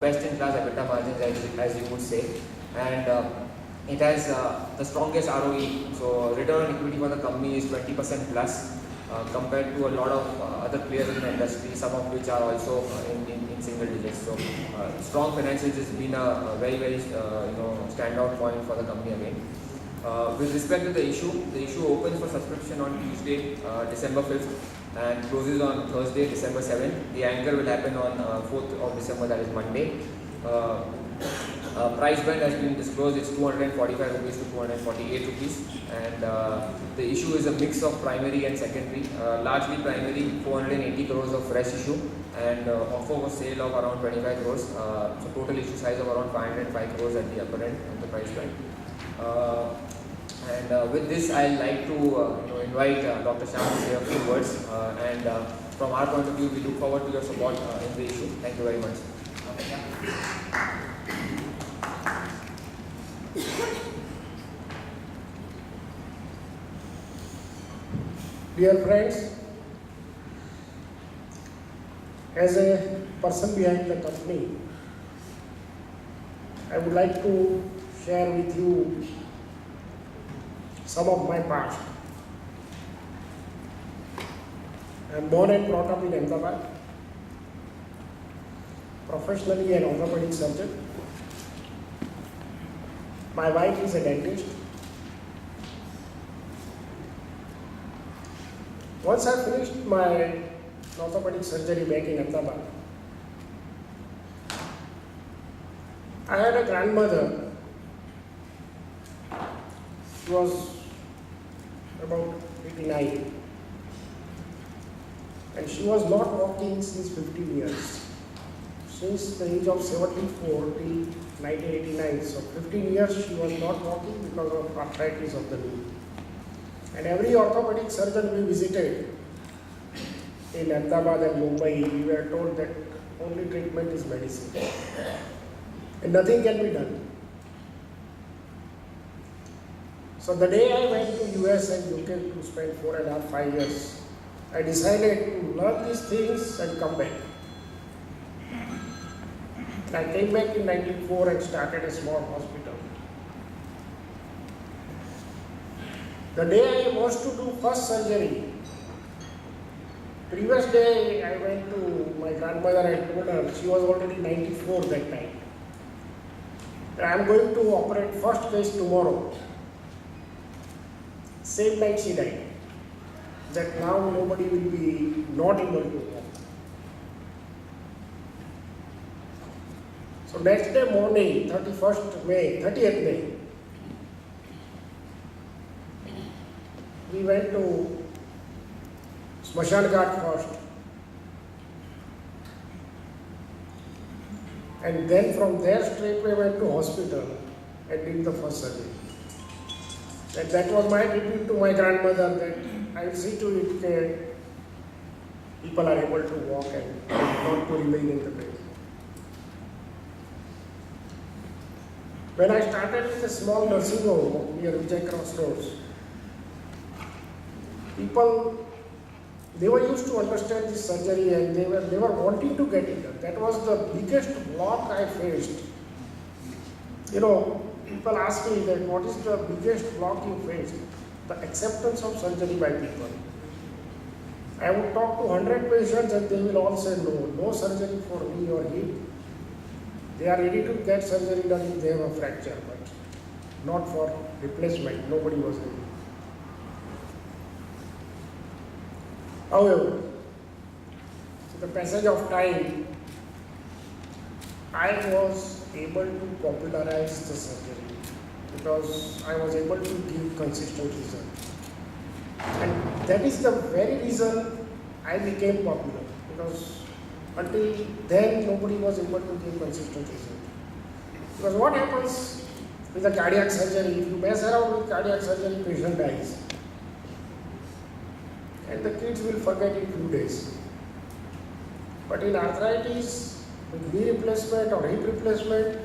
best-in-class EBITDA margins, as you would say, and it has the strongest ROE. So return on equity for the company is 20% plus compared to a lot of other players in the industry, some of which are also in single digits. So strong financials has been a very standout point for the company again. With respect to the issue opens for subscription on Tuesday, December 5th and closes on Thursday, December 7th. The anchor will happen on 4th of December, that is Monday. Price band has been disclosed, it's 245 rupees to 248 rupees, and the issue is a mix of primary and secondary. Largely primary, 480 crores of fresh issue, and offer for sale of around 25 crores. So total issue size of around 505 crores at the upper end of the price band. With this, I'd like to invite Dr. Shalby to say a few words. From our point of view, we look forward to your support in the issue. Thank you very much. Dear friends, as a person behind the company, I would like to share with you some of my past. I am born and brought up in Ahmedabad, professionally an orthopedic surgeon. My wife is a dentist. Once I finished my orthopedic surgery back in Ahmedabad, I had a grandmother. She was about 89, and she was not walking since 15 years. Since the age of 74 till 1989, so 15 years she was not walking because of arthritis of the knee. And every orthopedic surgeon we visited in Ahmedabad and Mumbai, we were told that only treatment is medicine and nothing can be done. So the day I went to US and UK to spend 4.5 years, I decided to learn these things and come back. And I came back in 1994 and started a small hospital. The day I was to do first surgery, previous day I went to my grandmother and told her, she was already 94 that time. I am going to operate first case tomorrow. Same night she died. That now nobody will be not able to walk. So next day morning, 30th May, we went to Smashan Ghat first. And then from there straight we went to hospital and did the first surgery. And that was my tribute to my grandmother, that I will see to it that people are able to walk and not to remain in the bed. When I started with a small nursing home near Vijay Crossroads, people, they were used to understand this surgery and they were wanting to get it done. That was the biggest block I faced. People ask me that what is the biggest block you faced? The acceptance of surgery by people. I would talk to 100 patients and they will all say no surgery for knee or hip. They are ready to get surgery done if they have a fracture, but not for replacement. Nobody was ready. However, with the passage of time, I was able to popularize the surgery because I was able to give consistent result. And that is the very reason I became popular, because until then nobody was able to give consistent result. Because what happens with a cardiac surgery, if you mess around with cardiac surgery, patient dies. And the kids will forget in 2 days. But in arthritis, with knee replacement or hip replacement,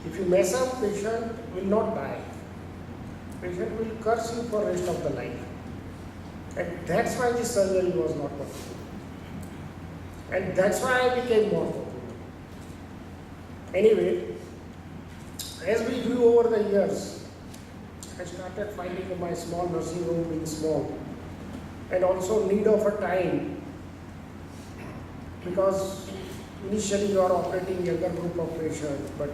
if you mess up, patient will not die. Patient will curse you for rest of the life. And that's why this surgery was not possible. And that's why I became more popular. Anyway, as we grew over the years, I started finding my small nursing home being small and also need of a time, because initially you are operating younger group of patients, but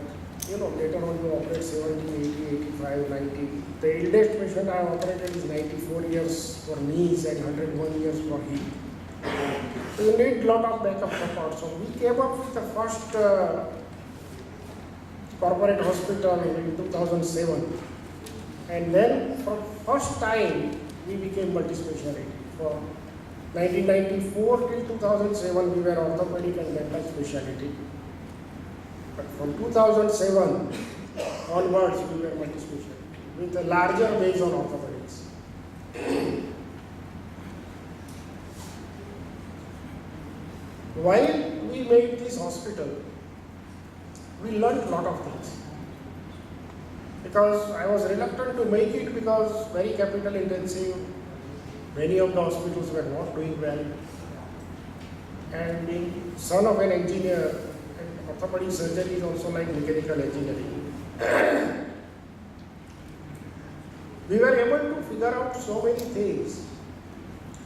later on you operate 70, 80, 85, 90. The eldest patient I operated is 94 years for knees and 101 years for hip. So you need lot of backup support. So we came up with the first corporate hospital in 2007. And then for first time we became multi-speciality. For 1994 till 2007 we were orthopedic and dental specialty. But from 2007 onwards we were multi-specialty with a larger base on orthopedics. While we made this hospital, we learned a lot of things. Because I was reluctant to make it because very capital intensive, many of the hospitals were not doing well. And being son of an engineer, and orthopedic surgery is also like mechanical engineering. We were able to figure out so many things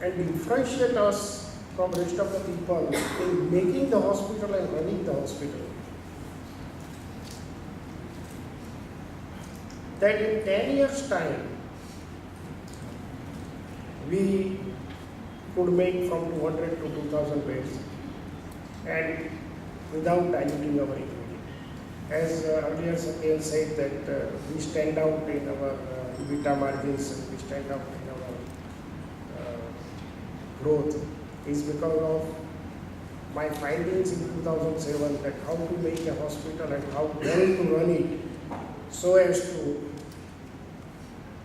and differentiate us from rest of the people in making the hospital and running the hospital. That in 10 years' time, we could make from 200 to 2000 beds and without diluting our equity. As earlier Satyal said that we stand out in our EBITDA margins and we stand out in our growth is because of my findings in 2007 that how to make a hospital and how well to run it so as to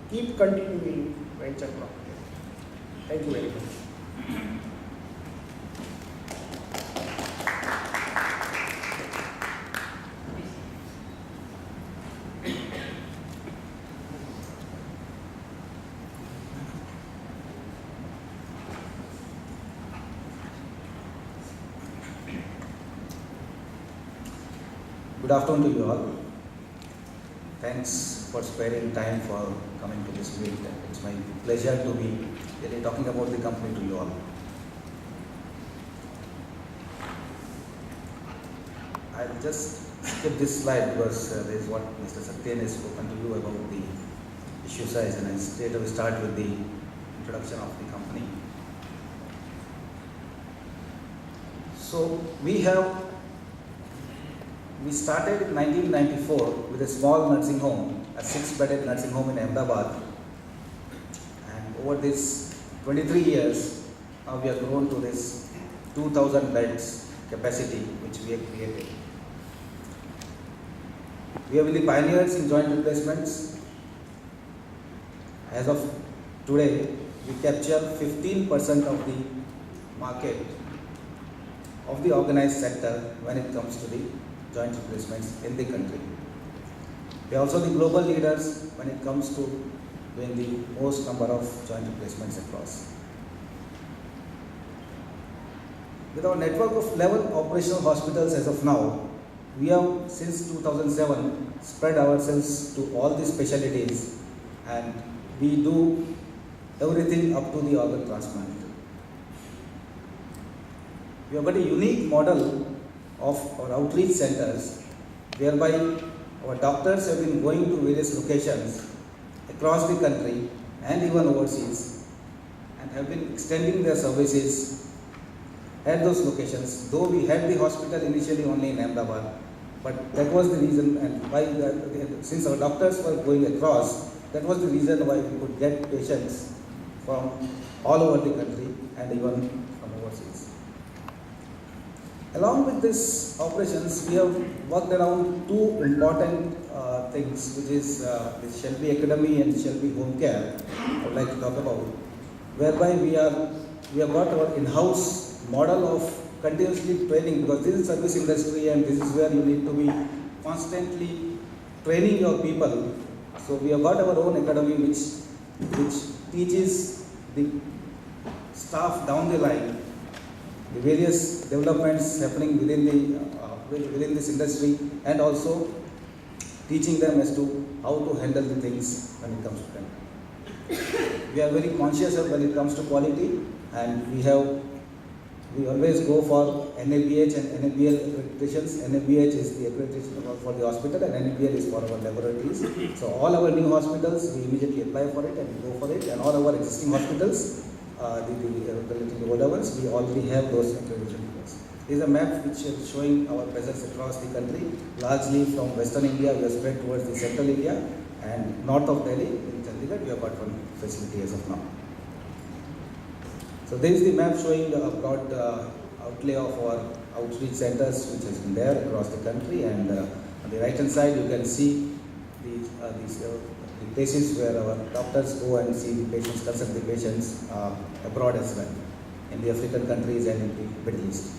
keep continuing venture capital. Thank you very much. Good afternoon to you all. Thanks for sparing time for coming to this meet. It's my pleasure to be really talking about the company to you all. I'll just skip this slide because this is what Mr. Satyen has spoken to you about the issue size, and I straight away start with the introduction of the company. So we started in 1994 with a small nursing home, a 6-bedded nursing home in Ahmedabad. And over these 23 years, now we have grown to this 2,000 beds capacity which we have created. We are really pioneers in joint replacements. As of today, we capture 15% of the market of the organized sector when it comes to the joint replacements in the country. We are also the global leaders when it comes to doing the most number of joint replacements across. With our network of 11 operational hospitals as of now, we have since 2007 spread ourselves to all the specialties, and we do everything up to the organ transplant. We have got a unique model of our outreach centers, whereby our doctors have been going to various locations across the country and even overseas, and have been extending their services at those locations. Though we had the hospital initially only in Ahmedabad, but that was the reason, and why since our doctors were going across, that was the reason why we could get patients from all over the country and even from overseas. Along with this operations, we have worked around two important things, which is the Shalby Academy and Shalby Home Care. I would like to talk about, whereby we have got our in-house model of continuously training, because this is service industry and this is where you need to be constantly training your people. So we have got our own academy which teaches the staff down the line the various developments happening within the within this industry, and also teaching them as to how to handle the things when it comes to them. We are very conscious of when it comes to quality, and we always go for NABH and NABL accreditations. NABH is the accreditation for the hospital, and NABL is for our laboratories. So all our new hospitals, we immediately apply for it and go for it, and all our existing hospitals, the older ones, we already have those accreditation. This is a map which is showing our presence across the country. Largely from Western India, we are spread towards the Central India, and north of Delhi, in Chandigarh, we have got one facility as of now. So this is the map showing a broad outlay of our outreach centers which has been there across the country, and on the right hand side you can see the places where our doctors go and see the patients, consult the patients abroad as well, in the African countries and in the Middle East.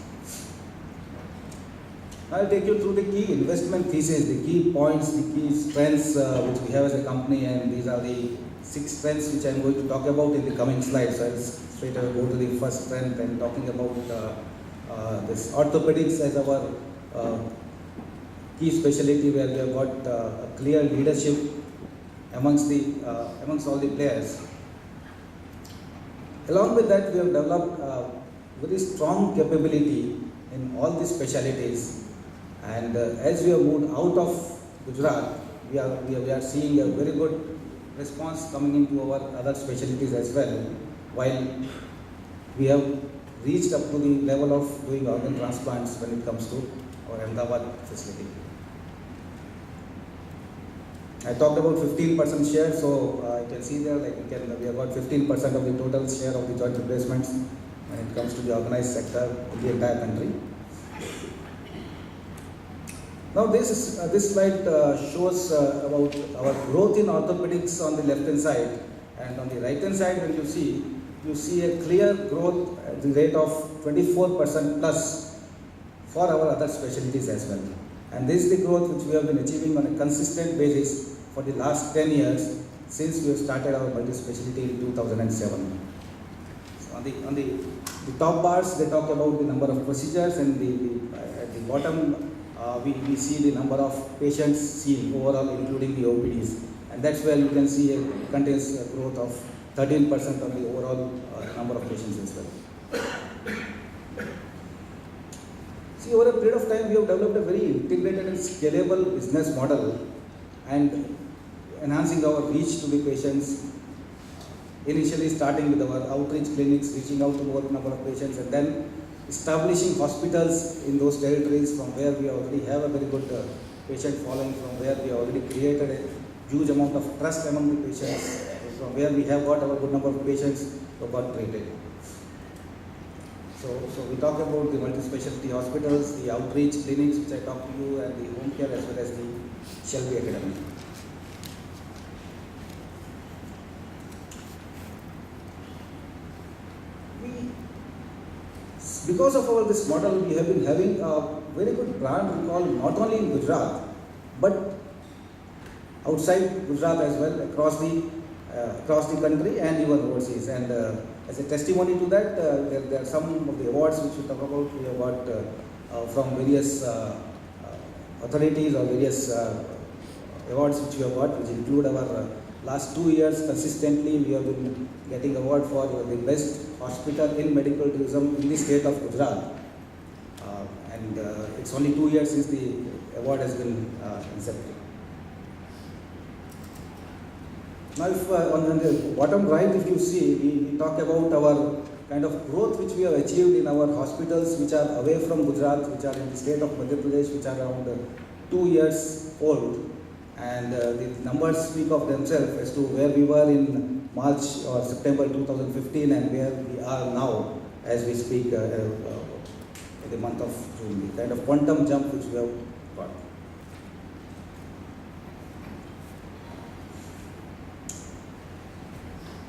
I'll take you through the key investment thesis, the key points, the key strengths which we have as a company, and these are the 6 strengths which I'm going to talk about in the coming slides. So I'll straight away go to the first strength and talking about this orthopedics as our key specialty, where we have got a clear leadership amongst all the players. Along with that, we have developed very strong capability in all these specialties, and as we have moved out of Gujarat, we are seeing a very good response coming into our other specialties as well, while we have reached up to the level of doing organ transplants when it comes to our Ahmedabad facility. I talked about 15% share, so you can see there, like we have got 15% of the total share of the joint replacements when it comes to the organized sector in the entire country. Now this slide shows about our growth in orthopedics on the left hand side, and on the right hand side when you see a clear growth at the rate of 24% plus for our other specialties as well. And this is the growth which we have been achieving on a consistent basis for the last 10 years since we have started our multi-specialty in 2007. So on the top bars, they talk about the number of procedures, and at the bottom we see the number of patients seen overall, including the OPDs, and that's where you can see a continuous growth of 13% on the overall number of patients as well. See, over a period of time, we have developed a very integrated and scalable business model, and enhancing our reach to the patients. Initially starting with our outreach clinics, reaching out to more number of patients, and then establishing hospitals in those territories from where we already have a very good patient following, from where we already created a huge amount of trust among the patients, from where we have got our good number of patients who got treated. So we talk about the multi-specialty hospitals, the outreach clinics which I talked to you, and the home care, as well as the Shalby Academy. Because of all this model, we have been having a very good brand recall, not only in Gujarat, but outside Gujarat as well, across the country and even overseas. And as a testimony to that, there are some of the awards which we talk about. We have got from various authorities or various awards which we have got, which include our last 2 years consistently we have been getting award for the best hospital in medical tourism in the state of Gujarat, and it's only 2 years since the award has been accepted. Now, if on the bottom right, if you see, we talk about our kind of growth which we have achieved in our hospitals which are away from Gujarat, which are in the state of Madhya Pradesh, which are around 2 years old. And the numbers speak of themselves as to where we were in March or September 2015 and where we are now as we speak in the month of June. The kind of quantum jump which we have got.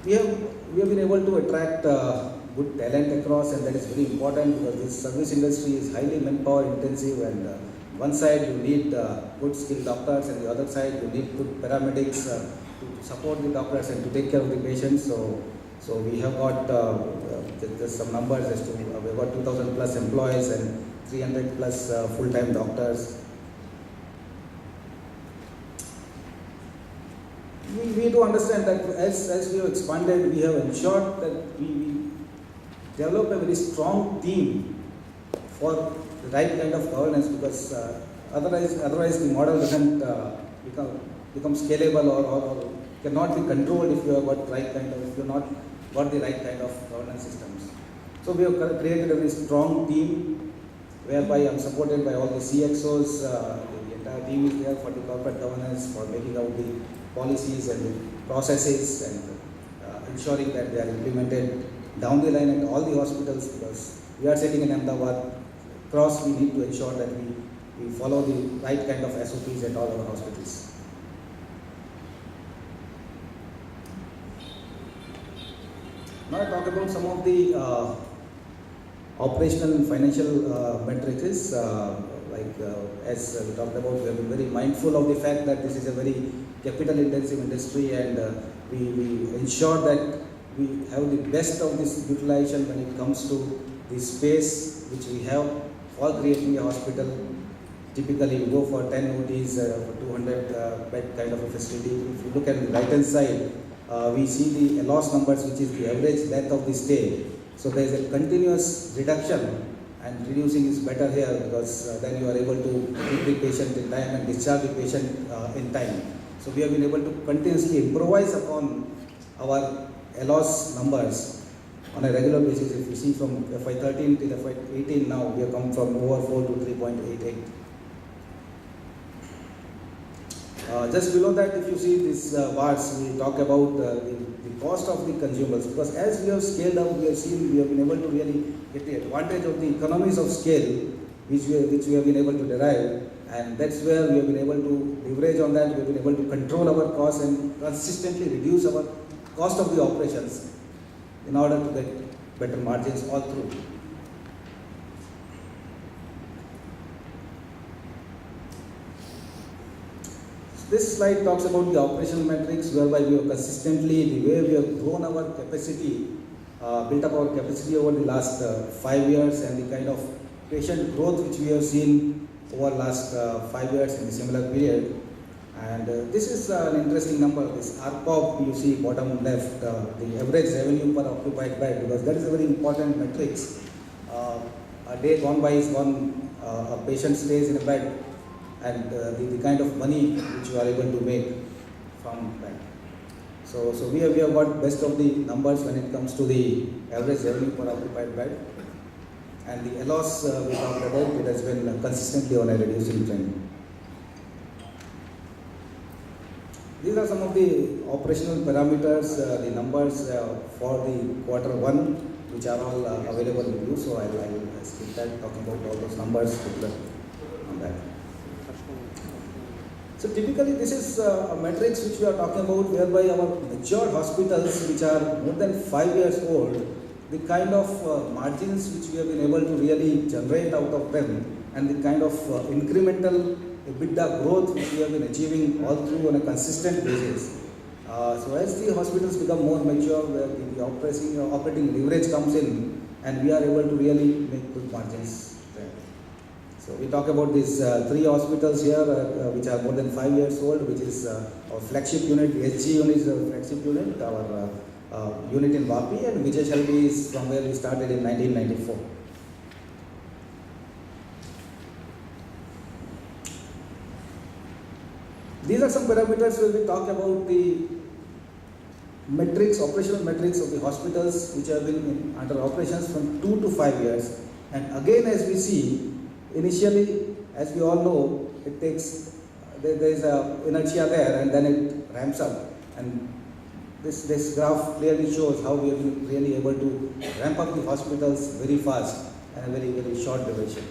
We have been able to attract good talent across, and that is very important because this service industry is highly manpower intensive, and one side you need good skilled doctors, and the other side you need good paramedics to support the doctors and to take care of the patients. So we have got just some numbers as to we have got 2,000 plus employees and 300 plus full-time doctors. We do understand that as we have expanded, we have ensured that we develop a very strong team for the right kind of governance, because otherwise the model doesn't become scalable or cannot be controlled if you have got if you not got the right kind of governance systems. So we have created a very strong team whereby I am supported by all the CXOs. The entire team is there for the corporate governance, for making out the policies and the processes, and ensuring that they are implemented down the line at all the hospitals, because we are sitting in Ahmedabad. Across, we need to ensure that we follow the right kind of SOPs at all our hospitals. Now I talk about some of the operational and financial metrics. As we talked about, we have been very mindful of the fact that this is a very capital-intensive industry, and we ensure that we have the best of this utilization when it comes to the space which we have for creating a hospital. Typically, we go for 10 OTs, for 200 bed kind of a facility. If you look at the right-hand side, we see the loss numbers, which is the average length of the stay. So there is a continuous reduction, and reducing is better here, because then you are able to treat the patient in time and discharge the patient in time. So we have been able to continuously improvise upon our loss numbers on a regular basis. If you see from FY13 till FY18 now, we have come from over 4 to 3.88. Just below that, if you see these bars, we talk about the cost of the consumables, because as we have scaled up, we have been able to really get the advantage of the economies of scale which we have been able to derive, and that's where we have been able to leverage on that. We have been able to control our costs and consistently reduce our cost of the operations in order to get better margins all through. This slide talks about the operational metrics, whereby we have consistently, the way we have grown our capacity, built up our capacity over the last 5 years, and the kind of patient growth which we have seen over last 5 years in a similar period. And this is an interesting number, this RPOB you see bottom left, the average revenue per occupied bed, because that is a very important metrics. A day gone by is gone, a patient stays in a bed, and the kind of money which you are able to make from that. So we have got best of the numbers when it comes to the average revenue per occupied bed, and the loss we talked about, it has been consistently on a reducing trend. These are some of the operational parameters, the numbers for the Q1, which are all available with you. So I will skip that, talking about all those numbers on that. So typically this is a matrix which we are talking about, whereby our mature hospitals which are more than 5 years old, the kind of margins which we have been able to really generate out of them, and the kind of incremental EBITDA growth which we have been achieving all through on a consistent basis. So as the hospitals become more mature, the operating leverage comes in, and we are able to really make good margins there. So we talk about these 3 hospitals here which are more than 5 years old, which is our flagship unit. The SG unit is our flagship unit, our unit in Vapi, and Shalby is from where we started in 1994. These are some parameters where we talk about the metrics, operational metrics of the hospitals which have been under operations from 2 to 5 years. And again, as we see, initially, as we all know, it takes, there is a inertia there, and then it ramps up. And this graph clearly shows how we have been really able to ramp up the hospitals very fast and a very, very short duration.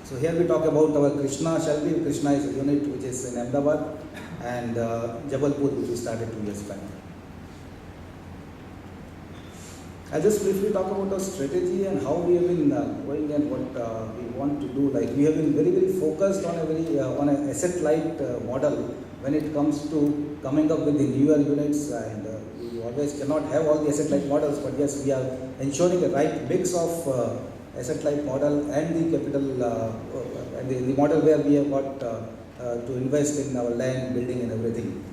So here we talk about our Krishna Shalby. Krishna is a unit which is in Ahmedabad, and Jabalpur, which we started 2 years back. I'll just briefly talk about our strategy and how we have been going and what we want to do. Like, we have been very, very focused on on an asset-light model when it comes to coming up with the newer units, and we always cannot have all the asset-light models, but yes, we are ensuring a right mix of asset-light model and the capital and the model where we have got to invest in our land, building, and everything.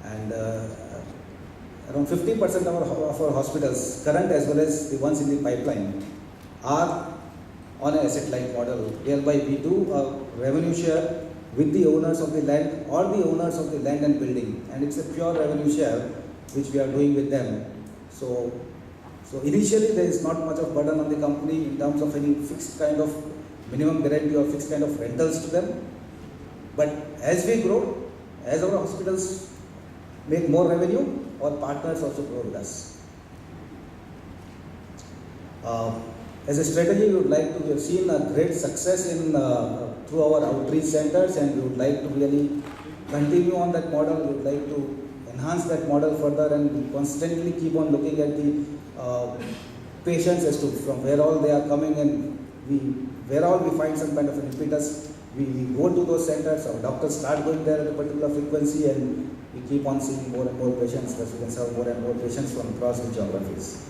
And around 50% of our hospitals, current as well as the ones in the pipeline, are on an asset-light model, whereby we do a revenue share with the owners of the land or the owners of the land and building, and it's a pure revenue share which we are doing with them. So initially there is not much of burden on the company in terms of any fixed kind of minimum guarantee or fixed kind of rentals to them. But as we grow, as our hospitals make more revenue, our partners also grow with us. As a strategy, we have seen a great success in through our outreach centers, and we would like to really continue on that model. We would like to enhance that model further, and we constantly keep on looking at the patients as to from where all they are coming, and where all we find some kind of an impetus, we go to those centers. Our doctors start going there at a particular frequency, and we keep on seeing more and more patients, thus we can serve more and more patients from across the geographies.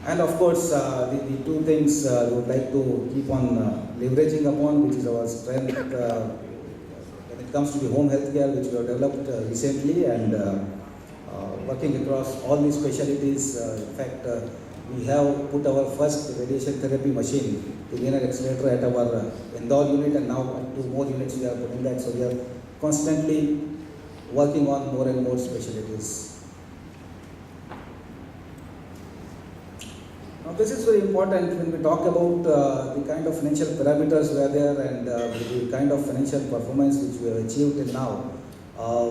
And of course, the two things we would like to keep on leveraging upon, which is our strength when it comes to the home health care, which we have developed recently, and working across all these specialties. In fact, we have put our first radiation therapy machine, the linear accelerator, at our Indore unit, and now 2 more units we are putting that. So we are constantly working on more and more specialties. Now this is very important when we talk about the kind of financial parameters we are there, and the kind of financial performance which we have achieved till now.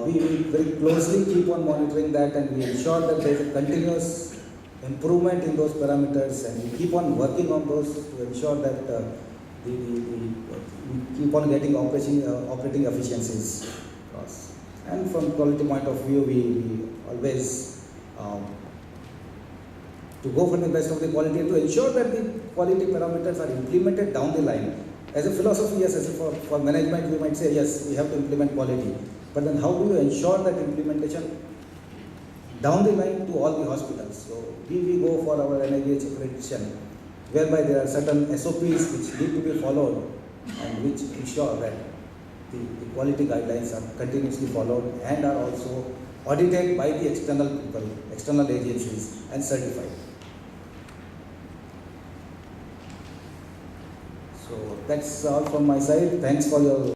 We very closely keep on monitoring that, and we ensure that there is a continuous improvement in those parameters, and we keep on working on those to ensure that we keep on getting operating efficiencies across. And from quality point of view, we always to go for the best of the quality, to ensure that the quality parameters are implemented down the line. As a philosophy, yes, for management, we might say, yes, we have to implement quality. But then how do you ensure that implementation down the line to all the hospitals? So we go for our NIBH accreditation, whereby there are certain SOPs which need to be followed, and which ensure that the quality guidelines are continuously followed and are also audited by the external people, external agencies, and certified. So that's all from my side. Thanks for your